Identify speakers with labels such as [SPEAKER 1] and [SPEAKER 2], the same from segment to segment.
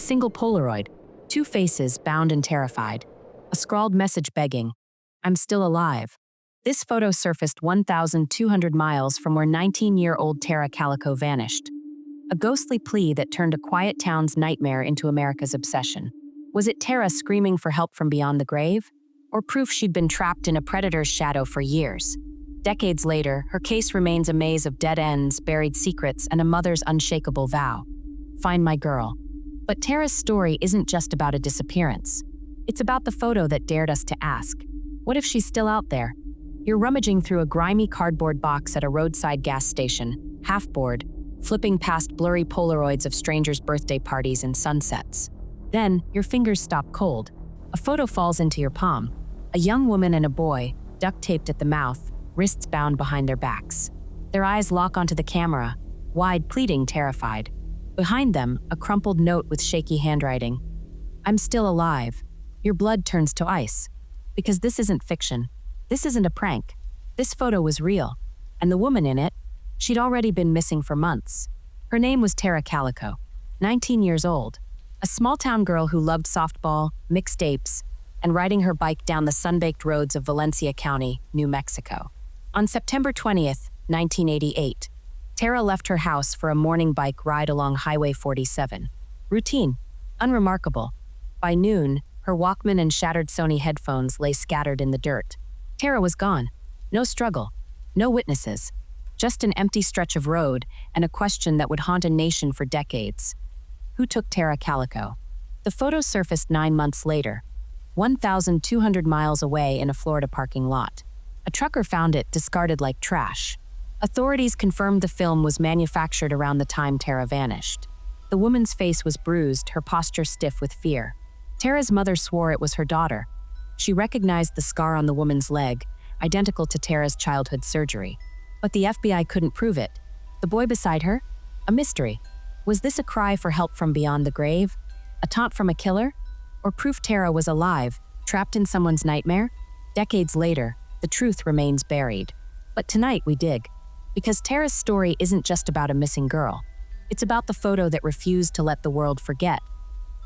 [SPEAKER 1] single Polaroid, two faces bound and terrified, a scrawled message begging, "I'm still alive." This photo surfaced 1,200 miles from where 19-year-old Tara Calico vanished. A ghostly plea that turned a quiet town's nightmare into America's obsession. Was it Tara screaming for help from beyond the grave? Or proof she'd been trapped in a predator's shadow for years? Decades later, her case remains a maze of dead ends, buried secrets, and a mother's unshakable vow. Find my girl. But Tara's story isn't just about a disappearance. It's about the photo that dared us to ask, what if she's still out there? You're rummaging through a grimy cardboard box at a roadside gas station, half bored, flipping past blurry Polaroids of strangers' birthday parties and sunsets. Then, your fingers stop cold. A photo falls into your palm. A young woman and a boy, duct-taped at the mouth, wrists bound behind their backs. Their eyes lock onto the camera, wide, pleading, terrified. Behind them, a crumpled note with shaky handwriting. "I'm still alive." Your blood turns to ice. Because this isn't fiction. This isn't a prank. This photo was real. And the woman in it, she'd already been missing for months. Her name was Tara Calico, 19 years old, a small-town girl who loved softball, mixed apes, and riding her bike down the sun-baked roads of Valencia County, New Mexico. On September 20th, 1988, Tara left her house for a morning bike ride along Highway 47. Routine, unremarkable. By noon, her Walkman and shattered Sony headphones lay scattered in the dirt. Tara was gone. No struggle, no witnesses. Just an empty stretch of road and a question that would haunt a nation for decades. Who took Tara Calico? The photo surfaced 9 months later, 1,200 miles away in a Florida parking lot. A trucker found it discarded like trash. Authorities confirmed the film was manufactured around the time Tara vanished. The woman's face was bruised, her posture stiff with fear. Tara's mother swore it was her daughter. She recognized the scar on the woman's leg, identical to Tara's childhood surgery. But the FBI couldn't prove it. The boy beside her? A mystery. Was this a cry for help from beyond the grave? A taunt from a killer? Or proof Tara was alive, trapped in someone's nightmare? Decades later, the truth remains buried. But tonight we dig. Because Tara's story isn't just about a missing girl. It's about the photo that refused to let the world forget.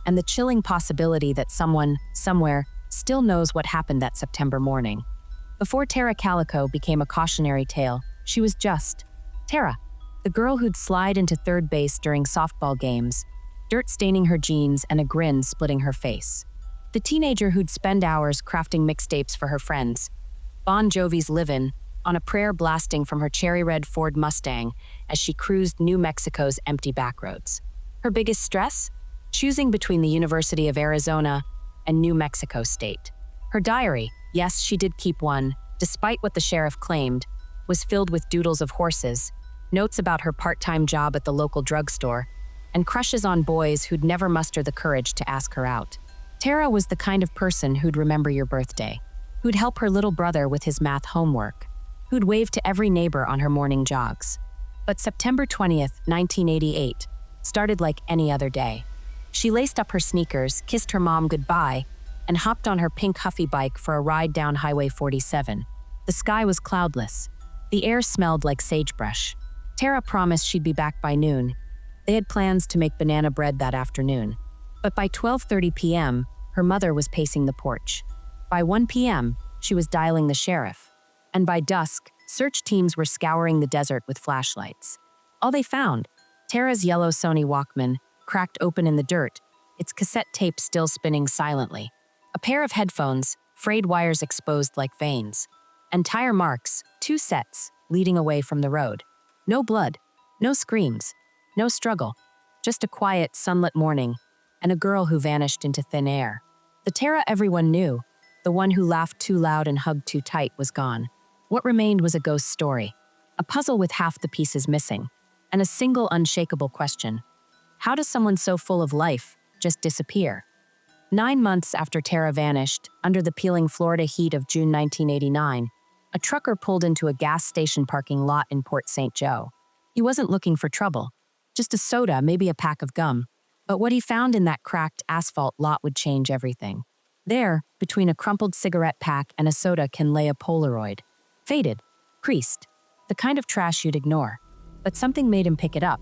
[SPEAKER 1] And the chilling possibility that someone, somewhere, still knows what happened that September morning. Before Tara Calico became a cautionary tale, she was just Tara, the girl who'd slide into third base during softball games, dirt staining her jeans and a grin splitting her face. The teenager who'd spend hours crafting mixtapes for her friends, Bon Jovi's Livin', on a prayer blasting from her cherry-red Ford Mustang as she cruised New Mexico's empty backroads. Her biggest stress? Choosing between the University of Arizona and New Mexico State. Her diary, yes, she did keep one, despite what the sheriff claimed, was filled with doodles of horses, notes about her part-time job at the local drugstore, and crushes on boys who'd never muster the courage to ask her out. Tara was the kind of person who'd remember your birthday, who'd help her little brother with his math homework, who'd wave to every neighbor on her morning jogs. But September 20th, 1988, started like any other day. She laced up her sneakers, kissed her mom goodbye, and hopped on her pink Huffy bike for a ride down Highway 47. The sky was cloudless. The air smelled like sagebrush. Tara promised she'd be back by noon. They had plans to make banana bread that afternoon. But by 12:30 p.m., her mother was pacing the porch. By 1 p.m., she was dialing the sheriff. And by dusk, search teams were scouring the desert with flashlights. All they found, Tara's yellow Sony Walkman, cracked open in the dirt, its cassette tape still spinning silently. A pair of headphones, frayed wires exposed like veins. And tire marks, 2 sets, leading away from the road. No blood, no screams, no struggle. Just a quiet, sunlit morning, and a girl who vanished into thin air. The Tara everyone knew, the one who laughed too loud and hugged too tight, was gone. What remained was a ghost story, a puzzle with half the pieces missing, and a single unshakable question. How does someone so full of life just disappear? 9 months after Tara vanished, under the peeling Florida heat of June 1989, a trucker pulled into a gas station parking lot in Port St. Joe. He wasn't looking for trouble, just a soda, maybe a pack of gum. But what he found in that cracked asphalt lot would change everything. There, between a crumpled cigarette pack and a soda can lay a Polaroid. Faded, creased, the kind of trash you'd ignore. But something made him pick it up.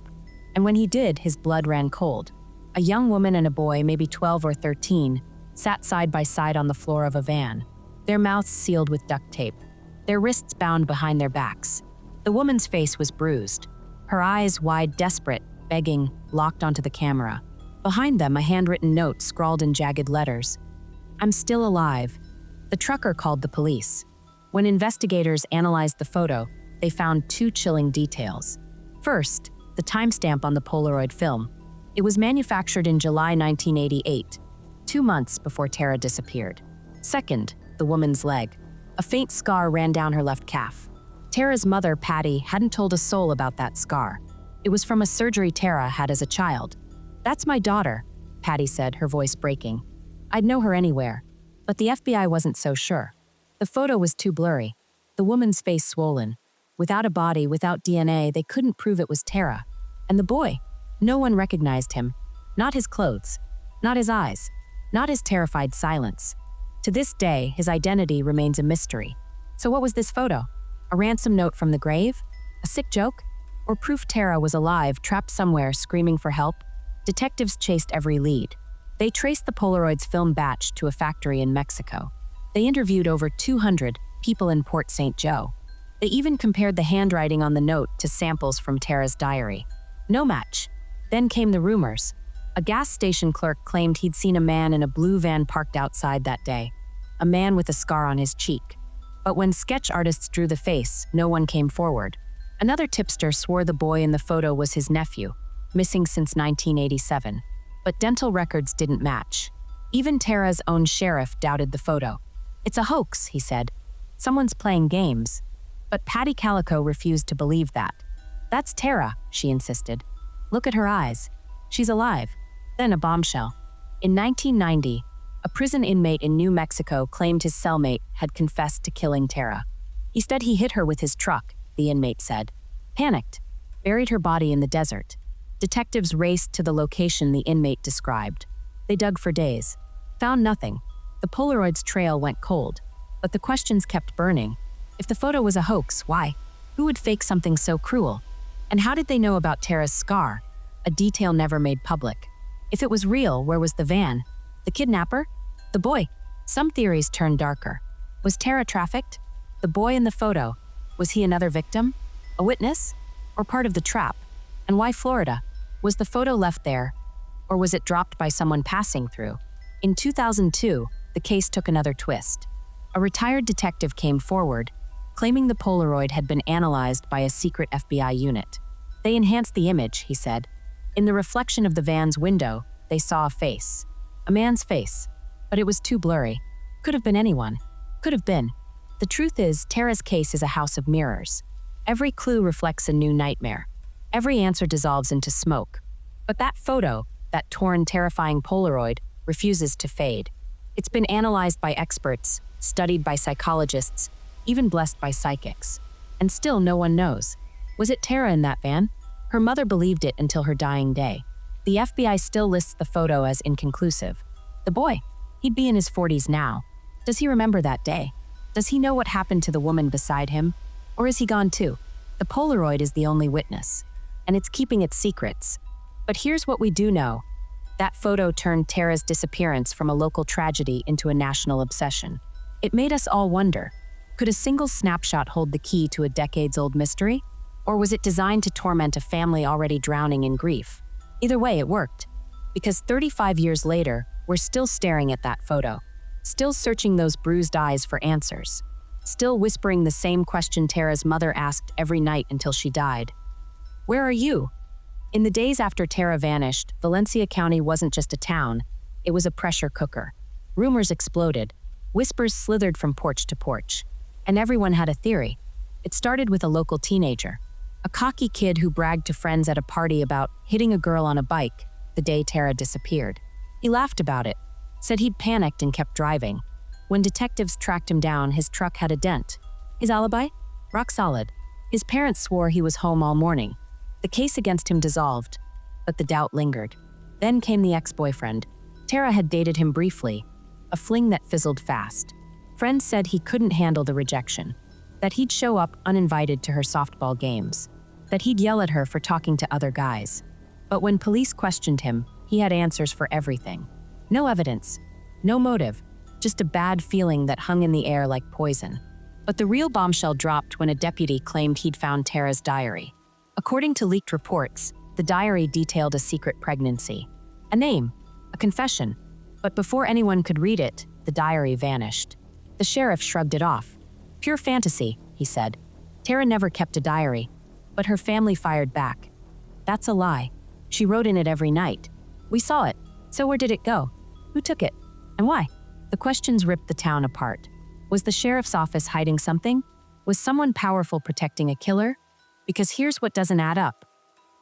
[SPEAKER 1] And when he did, his blood ran cold. A young woman and a boy, maybe 12 or 13, sat side by side on the floor of a van, their mouths sealed with duct tape, their wrists bound behind their backs. The woman's face was bruised, her eyes wide, desperate, begging, locked onto the camera. Behind them, a handwritten note scrawled in jagged letters. "I'm still alive." The trucker called the police. When investigators analyzed the photo, they found two chilling details. First, the timestamp on the Polaroid film. It was manufactured in July 1988, 2 months before Tara disappeared. Second, the woman's leg. A faint scar ran down her left calf. Tara's mother, Patty, hadn't told a soul about that scar. It was from a surgery Tara had as a child. "That's my daughter," Patty said, her voice breaking. "I'd know her anywhere." But the FBI wasn't so sure. The photo was too blurry, the woman's face swollen. Without a body, without DNA, they couldn't prove it was Tara. And the boy? No one recognized him. Not his clothes, not his eyes, not his terrified silence. To this day, his identity remains a mystery. So what was this photo? A ransom note from the grave? A sick joke? Or proof Tara was alive, trapped somewhere, screaming for help? Detectives chased every lead. They traced the Polaroid's film batch to a factory in Mexico. They interviewed over 200 people in Port St. Joe. They even compared the handwriting on the note to samples from Tara's diary. No match. Then came the rumors. A gas station clerk claimed he'd seen a man in a blue van parked outside that day. A man with a scar on his cheek. But when sketch artists drew the face, no one came forward. Another tipster swore the boy in the photo was his nephew, missing since 1987. But dental records didn't match. Even Tara's own sheriff doubted the photo. "It's a hoax," he said. "Someone's playing games." But Patty Calico refused to believe that. "That's Tara," she insisted. "Look at her eyes. She's alive." Then a bombshell. In 1990, a prison inmate in New Mexico claimed his cellmate had confessed to killing Tara. He said he hit her with his truck, the inmate said. Panicked, buried her body in the desert. Detectives raced to the location the inmate described. They dug for days. Found nothing. The Polaroid's trail went cold. But the questions kept burning. If the photo was a hoax, why? Who would fake something so cruel? And how did they know about Tara's scar? A detail never made public. If it was real, where was the van? The kidnapper? The boy? Some theories turned darker. Was Tara trafficked? The boy in the photo, was he another victim? A witness? Or part of the trap? And why Florida? Was the photo left there? Or was it dropped by someone passing through? In 2002, the case took another twist. A retired detective came forward, claiming the Polaroid had been analyzed by a secret FBI unit. They enhanced the image, he said. In the reflection of the van's window, they saw a face. A man's face. But it was too blurry. Could have been anyone. Could have been. The truth is, Tara's case is a house of mirrors. Every clue reflects a new nightmare. Every answer dissolves into smoke. But that photo, that torn, terrifying Polaroid, refuses to fade. It's been analyzed by experts, studied by psychologists, even blessed by psychics. And still no one knows. Was it Tara in that van? Her mother believed it until her dying day. The FBI still lists the photo as inconclusive. The boy, he'd be in his 40s now. Does he remember that day? Does he know what happened to the woman beside him? Or is he gone too? The Polaroid is the only witness, and it's keeping its secrets. But here's what we do know. That photo turned Tara's disappearance from a local tragedy into a national obsession. It made us all wonder, could a single snapshot hold the key to a decades-old mystery? Or was it designed to torment a family already drowning in grief? Either way, it worked. Because 35 years later, we're still staring at that photo. Still searching those bruised eyes for answers. Still whispering the same question Tara's mother asked every night until she died. Where are you? In the days after Tara vanished, Valencia County wasn't just a town, it was a pressure cooker. Rumors exploded. Whispers slithered from porch to porch. And everyone had a theory. It started with a local teenager. A cocky kid who bragged to friends at a party about hitting a girl on a bike the day Tara disappeared. He laughed about it, said he'd panicked and kept driving. When detectives tracked him down, his truck had a dent. His alibi? Rock solid. His parents swore he was home all morning. The case against him dissolved, but the doubt lingered. Then came the ex-boyfriend. Tara had dated him briefly, a fling that fizzled fast. Friends said he couldn't handle the rejection, that he'd show up uninvited to her softball games, that he'd yell at her for talking to other guys. But when police questioned him, He had answers for everything. No evidence, no motive, just a bad feeling that hung in the air like poison. But the real bombshell dropped when a deputy claimed he'd found Tara's diary. According to leaked reports, the diary detailed a secret pregnancy. A name, a confession. But before anyone could read it, the diary vanished. The sheriff shrugged it off. Pure fantasy, he said. Tara never kept a diary, but her family fired back. That's a lie. She wrote in it every night. We saw it. So where did it go? Who took it? And why? The questions ripped the town apart. Was the sheriff's office hiding something? Was someone powerful protecting a killer? Because here's what doesn't add up.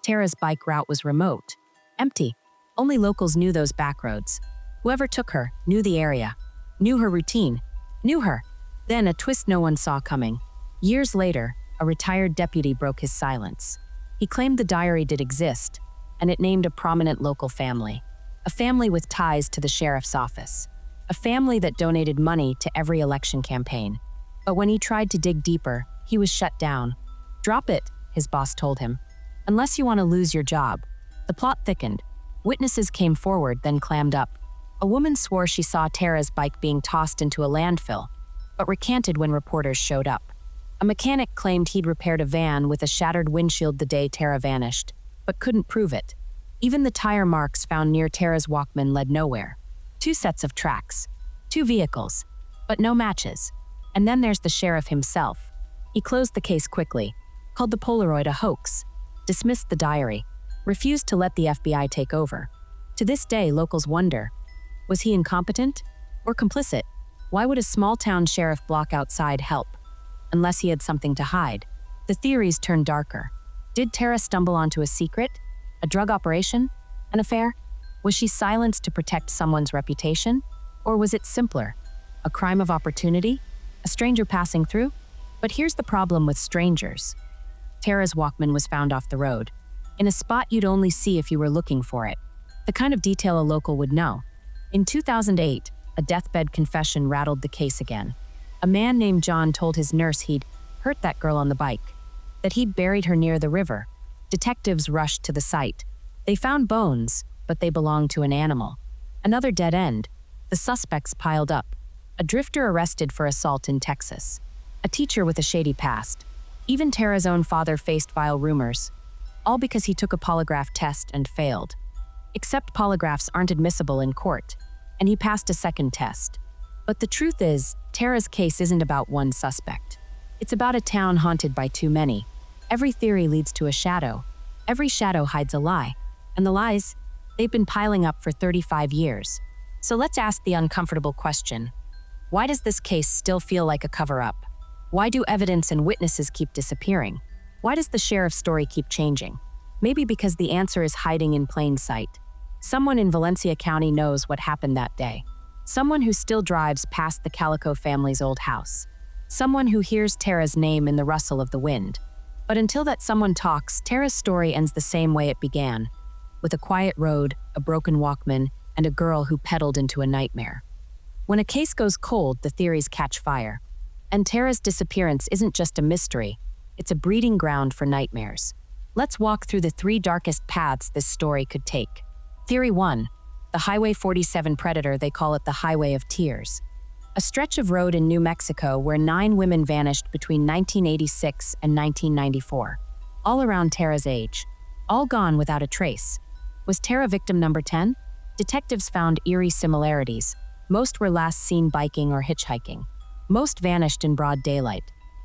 [SPEAKER 1] Tara's bike route was remote. Empty. Only locals knew those back roads. Whoever took her knew the area, knew her routine, knew her. Then a twist no one saw coming. Years later, a retired deputy broke his silence. He claimed the diary did exist, and it named a prominent local family. A family with ties to the sheriff's office. A family that donated money to every election campaign. But when he tried to dig deeper, he was shut down. Drop it, his boss told him. Unless you want to lose your job. The plot thickened. Witnesses came forward, then clammed up. A woman swore she saw Tara's bike being tossed into a landfill, but recanted when reporters showed up. A mechanic claimed he'd repaired a van with a shattered windshield the day Tara vanished, but couldn't prove it. Even the tire marks found near Tara's Walkman led nowhere. 2 sets of tracks, 2 vehicles, but no matches. And then there's the sheriff himself. He closed the case quickly, called the Polaroid a hoax, dismissed the diary, refused to let the FBI take over. To this day, locals wonder, was he incompetent or complicit? Why would a small-town sheriff block outside help? Unless he had something to hide. The theories turned darker. Did Tara stumble onto a secret? A drug operation? An affair? Was she silenced to protect someone's reputation? Or was it simpler? A crime of opportunity? A stranger passing through? But here's the problem with strangers. Tara's Walkman was found off the road, in a spot you'd only see if you were looking for it. The kind of detail a local would know. In 2008, a deathbed confession rattled the case again. A man named John told his nurse he'd hurt that girl on the bike, that he'd buried her near the river. Detectives rushed to the site. They found bones, but they belonged to an animal. Another dead end. The suspects piled up. A drifter arrested for assault in Texas. A teacher with a shady past. Even Tara's own father faced vile rumors. All because he took a polygraph test and failed. Except polygraphs aren't admissible in court, and he passed a second test. But the truth is, Tara's case isn't about one suspect. It's about a town haunted by too many. Every theory leads to a shadow. Every shadow hides a lie. And the lies, they've been piling up for 35 years. So let's ask the uncomfortable question. Why does this case still feel like a cover-up? Why do evidence and witnesses keep disappearing? Why does the sheriff's story keep changing? Maybe because the answer is hiding in plain sight. Someone in Valencia County knows what happened that day. Someone who still drives past the Calico family's old house. Someone who hears Tara's name in the rustle of the wind. But until that someone talks, Tara's story ends the same way it began, with a quiet road, a broken Walkman, and a girl who pedaled into a nightmare. When a case goes cold, the theories catch fire. And Tara's disappearance isn't just a mystery, it's a breeding ground for nightmares. Let's walk through the 3 darkest paths this story could take. Theory 1. The Highway 47 Predator, they call it the Highway of Tears. A stretch of road in New Mexico where 9 women vanished between 1986 and 1994. All around Tara's age. All gone without a trace. Was Tara victim number 10? Detectives found eerie similarities. Most were last seen biking or hitchhiking. Most vanished in broad daylight.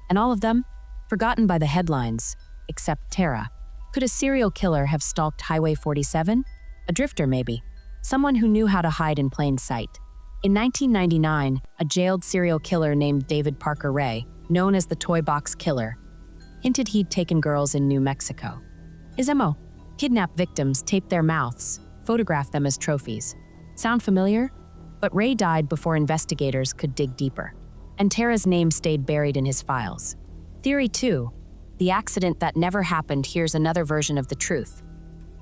[SPEAKER 1] And all of them? Forgotten by the headlines. Except Tara. Could a serial killer have stalked Highway 47? A drifter, maybe. Someone who knew how to hide in plain sight. In 1999, a jailed serial killer named David Parker Ray, known as the Toy Box Killer, hinted he'd taken girls in New Mexico. His MO? Kidnap victims, tape their mouths, photograph them as trophies. Sound familiar? But Ray died before investigators could dig deeper. And Tara's name stayed buried in his files. Theory 2. The accident that never happened. Here's another version of the truth.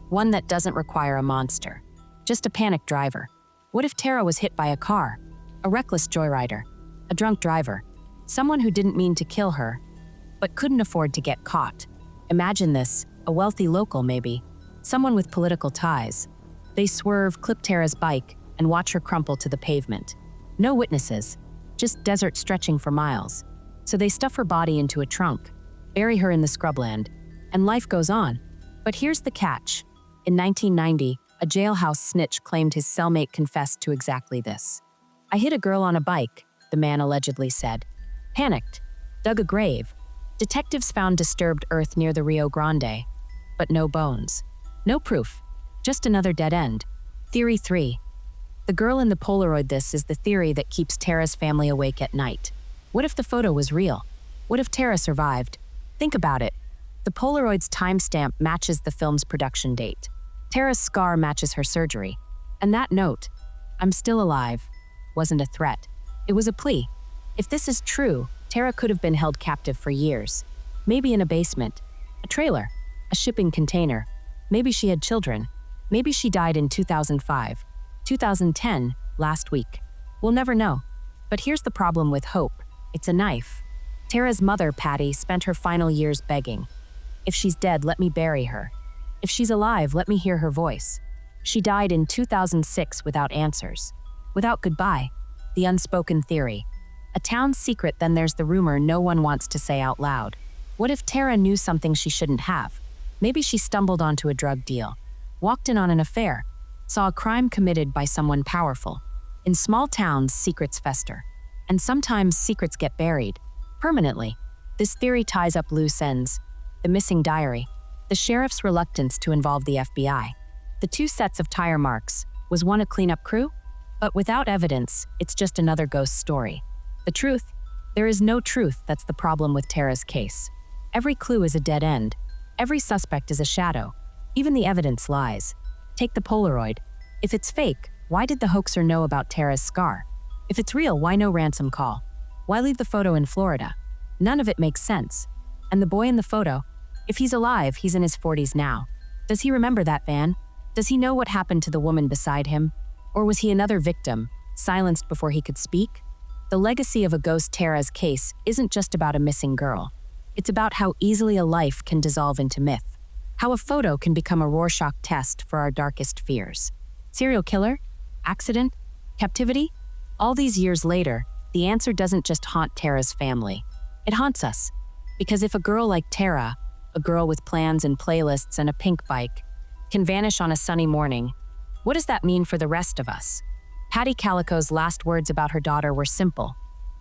[SPEAKER 1] One that doesn't require a monster. Just a panicked driver. What if Tara was hit by a car? A reckless joyrider? A drunk driver? Someone who didn't mean to kill her, but couldn't afford to get caught. Imagine this, a wealthy local maybe. Someone with political ties. They swerve, clip Tara's bike, and watch her crumple to the pavement. No witnesses, just desert stretching for miles. So they stuff her body into a trunk, bury her in the scrubland, and life goes on. But here's the catch. In 1990, a jailhouse snitch claimed his cellmate confessed to exactly this. "I hit a girl on a bike," the man allegedly said. Panicked, dug a grave. Detectives found disturbed earth near the Rio Grande, but no bones. No proof, just another dead end. Theory 3. The girl in the Polaroid. This is the theory that keeps Tara's family awake at night. What if the photo was real? What if Tara survived? Think about it. The Polaroid's timestamp matches the film's production date. Tara's scar matches her surgery. And that note, "I'm still alive," wasn't a threat. It was a plea. If this is true, Tara could have been held captive for years. Maybe in a basement, a trailer, a shipping container. Maybe she had children. Maybe she died in 2005, 2010, last week. We'll never know. But here's the problem with hope. It's a knife. Tara's mother, Patty, spent her final years begging. "If she's dead, let me bury her. If she's alive, let me hear her voice." She died in 2006 without answers. Without goodbye. The unspoken theory. A town secret, then there's the rumor no one wants to say out loud. What if Tara knew something she shouldn't have? Maybe she stumbled onto a drug deal, walked in on an affair, saw a crime committed by someone powerful. In small towns, secrets fester. And sometimes secrets get buried. Permanently. This theory ties up loose ends. The missing diary. The sheriff's reluctance to involve the FBI. The 2 sets of tire marks. Was one a cleanup crew? But without evidence, it's just another ghost story. The truth? There is no truth. That's the problem with Tara's case. Every clue is a dead end. Every suspect is a shadow. Even the evidence lies. Take the Polaroid. If it's fake, why did the hoaxer know about Tara's scar? If it's real, why no ransom call? Why leave the photo in Florida? None of it makes sense. And the boy in the photo? If he's alive, he's in his 40s now. Does he remember that van? Does he know what happened to the woman beside him? Or was he another victim, silenced before he could speak? The legacy of a ghost Tara's case isn't just about a missing girl. It's about how easily a life can dissolve into myth. How a photo can become a Rorschach test for our darkest fears. Serial killer? Accident? Captivity? All these years later, the answer doesn't just haunt Tara's family. It haunts us. Because if a girl like Tara, a girl with plans and playlists and a pink bike, can vanish on a sunny morning, what does that mean for the rest of us? Patty Calico's last words about her daughter were simple: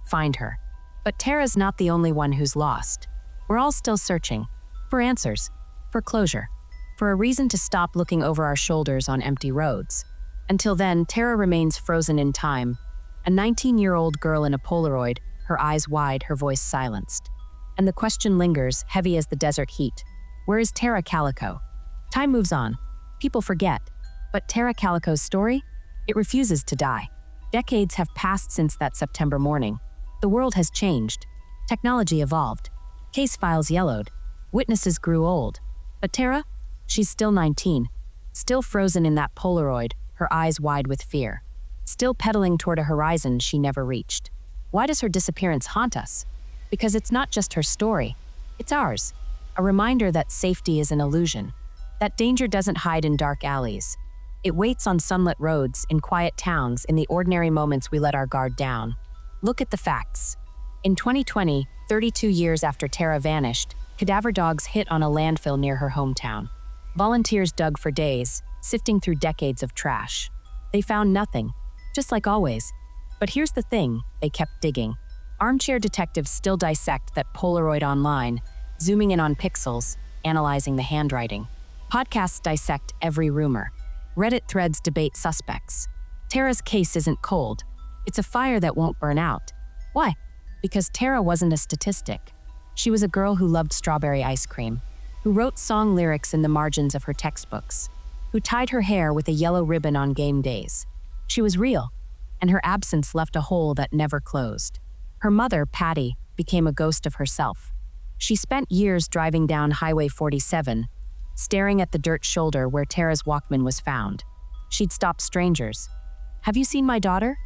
[SPEAKER 1] find her. But Tara's not the only one who's lost. We're all still searching. For answers. For closure. For a reason to stop looking over our shoulders on empty roads. Until then, Tara remains frozen in time. A 19-year-old girl in a Polaroid, her eyes wide, her voice silenced. And the question lingers, heavy as the desert heat. Where is Tara Calico? Time moves on. People forget. But Tara Calico's story? It refuses to die. Decades have passed since that September morning. The world has changed. Technology evolved. Case files yellowed. Witnesses grew old. But Tara? She's still 19. Still frozen in that Polaroid, her eyes wide with fear. Still pedaling toward a horizon she never reached. Why does her disappearance haunt us? Because it's not just her story. It's ours. A reminder that safety is an illusion. That danger doesn't hide in dark alleys. It waits on sunlit roads, in quiet towns, in the ordinary moments we let our guard down. Look at the facts. In 2020, 32 years after Tara vanished, cadaver dogs hit on a landfill near her hometown. Volunteers dug for days, sifting through decades of trash. They found nothing, just like always. But here's the thing, they kept digging. Armchair detectives still dissect that Polaroid online, zooming in on pixels, analyzing the handwriting. Podcasts dissect every rumor. Reddit threads debate suspects. Tara's case isn't cold. It's a fire that won't burn out. Why? Because Tara wasn't a statistic. She was a girl who loved strawberry ice cream, who wrote song lyrics in the margins of her textbooks, who tied her hair with a yellow ribbon on game days. She was real, and her absence left a hole that never closed. Her mother, Patty, became a ghost of herself. She spent years driving down Highway 47, staring at the dirt shoulder where Tara's Walkman was found. She'd stop strangers. "Have you seen my daughter?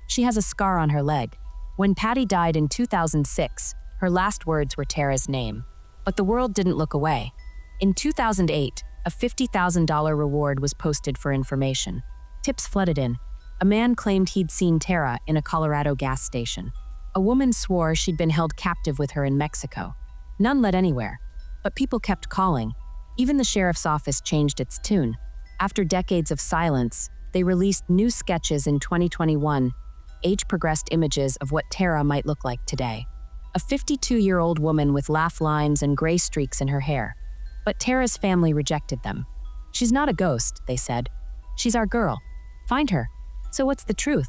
[SPEAKER 1] She has a scar on her leg." When Patty died in 2006, her last words were Tara's name. But the world didn't look away. In 2008, A $50,000 reward was posted for information. Tips flooded in. A man claimed he'd seen Tara in a Colorado gas station. A woman swore she'd been held captive with her in Mexico. None led anywhere, but people kept calling. Even the sheriff's office changed its tune. After decades of silence, they released new sketches in 2021, age-progressed images of what Tara might look like today. A 52-year-old woman with laugh lines and gray streaks in her hair. But Tara's family rejected them. She's not a ghost, they said. She's our girl. Find her. So what's the truth?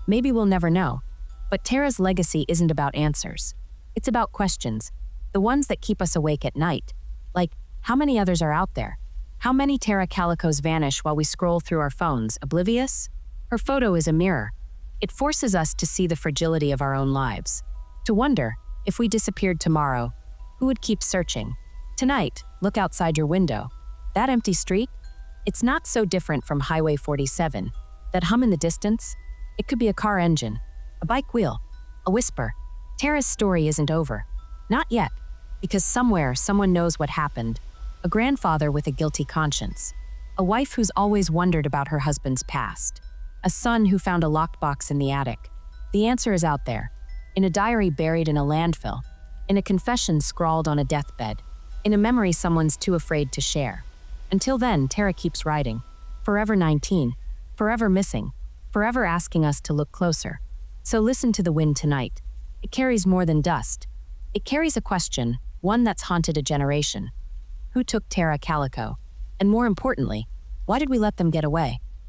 [SPEAKER 1] Maybe we'll never know. But Tara's legacy isn't about answers. It's about questions. The ones that keep us awake at night. Like, how many others are out there? How many Tara Calicos vanish while we scroll through our phones, oblivious? Her photo is a mirror. It forces us to see the fragility of our own lives. To wonder, if we disappeared tomorrow, who would keep searching? Tonight, look outside your window. That empty street? It's not so different from Highway 47. That hum in the distance? It could be a car engine, a bike wheel, a whisper. Tara's story isn't over. Not yet, because somewhere someone knows what happened. A grandfather with a guilty conscience. A wife who's always wondered about her husband's past. A son who found a locked box in the attic. The answer is out there. In a diary buried in a landfill. In a confession scrawled on a deathbed. In a memory someone's too afraid to share. Until then, Tara keeps writing. Forever 19. Forever missing. Forever asking us to look closer. So listen to the wind tonight. It carries more than dust. It carries a question, one that's haunted a generation. Who took Tara Calico? And more importantly, why did we let them get away?